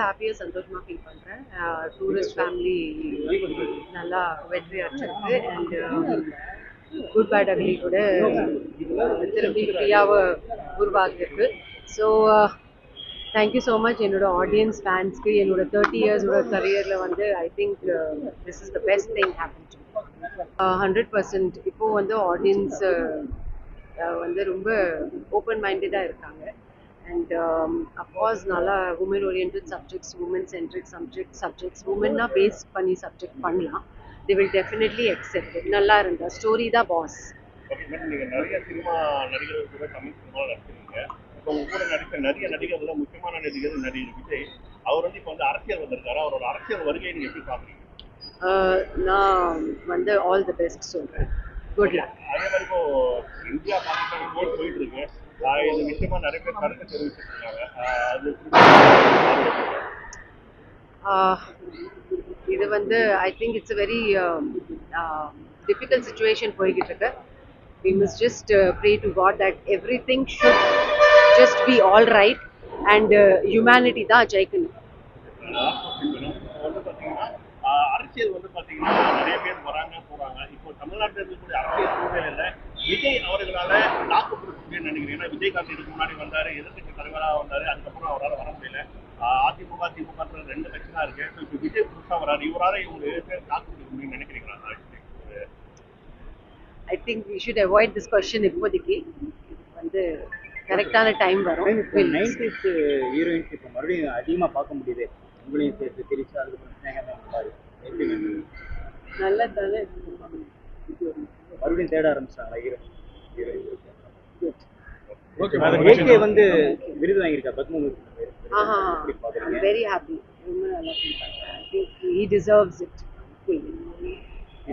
ஹாப்பியாக சந்தோஷமாக ஃபீல் பண்ணுறேன். டூரிஸ்ட் ஃபேமிலி நல்லா வெற்றி அடைச்சிருக்கு. அண்ட் குட் பேட் அக்லி கூட திரும்பி ஃப்ரீயாக உருவாகிருக்கு. ஸோ தேங்க்யூ ஸோ மச் என்னோட ஆடியன்ஸ் ஃபேன்ஸ்க்கு. என்னோட 30 இயர்ஸோட கரியரில் வந்து I think this is the best thing happen to 100%. இப்போது வந்து ஆடியன்ஸ் வந்து ரொம்ப ஓப்பன் மைண்டடாக இருக்காங்க. அண்ட் அஃப்கோர்ஸ் நல்லா woman orient subjects, woman centric subjects உமன்னா பேஸ் பண்ணி சப்ஜெக்ட் பண்ணலாம். they will definitely accept it. நல்லா இருந்தா ஸ்டோரி தான் பாஸ். நீங்கள் நிறைய சினிமா நடிகர்கள் கூட தமிழ் சினிமாவில் நடிச்சிருக்கீங்க. இப்போ உங்க கூட நடித்த நிறைய நடிகர்கள் முக்கியமான நடிகர் நடிகர் விஜய். அவர் வந்து இப்போ வந்து அரசியல் வந்திருக்காரு. அவரோட அரசியல் வருகையை நீங்கள் எப்படி பார்க்குறீங்க? நான் வந்து ஆல் தி பெஸ்ட் சொல்கிறேன். Good luck. அதே மாதிரி இப்போ இந்தியா பாகிஸ்தான் போர் போயிட்டு இருக்கு. இது விஷயமா நிறைய பேர் கருத்து தெரிவிச்சிருக்காங்க. அது இது வந்து I think it's a very difficult situation போய்கிட்டு இருக்கு. We must just pray to God that everything should just be all right and humanity தான் ஜெயிக்கணும். அரசியல் வந்து பாத்தீங்கன்னா நிறைய பேர் வராங்க போறாங்க. இப்போ தமிழ்நாட்டில் இருக்கக்கூடிய அரசியல் சூழ்நிலையில விஜய் அவர்களால தாக்கு பிடிக்க முடியும்னு நினைக்கிறேன். ஏன்னா விஜயகாந்த் இதுக்கு முன்னாடி வந்தாரு, எதிர்கட்சி தலைவராக வந்தாரு. அதுக்கப்புறம் அவரால் வர முடியல. அதிமுக திமுக 2 கட்சி தான் இருக்கு. இப்போ விஜய் புதுசா வராரு. இவரால இவங்க தாக்கு பிடிக்க முடியும்னு நினைக்கிறீங்களா? I think we should avoid this question இப்போதைக்கு. வந்து கரெக்டான டைம் வரும். 90s ஹீரோயின்ஸ் இப்போ மறுபடியும் அதிகமாக பார்க்க முடியுது. உங்களையும் சேர்த்து திரிச்சா அதுக்கப்புறம் ஸ்னேகா மாதிரி நல்லா தானே மறுபடியும் தேட ஆரம்பிச்சாங்களா ஹீரோயின்? வந்து விருது வாங்கியிருக்கா பத்மபூஷன். I'm very happy. ரொம்ப நல்லா ஃபீல் பண்றேன். I think he deserves it fully.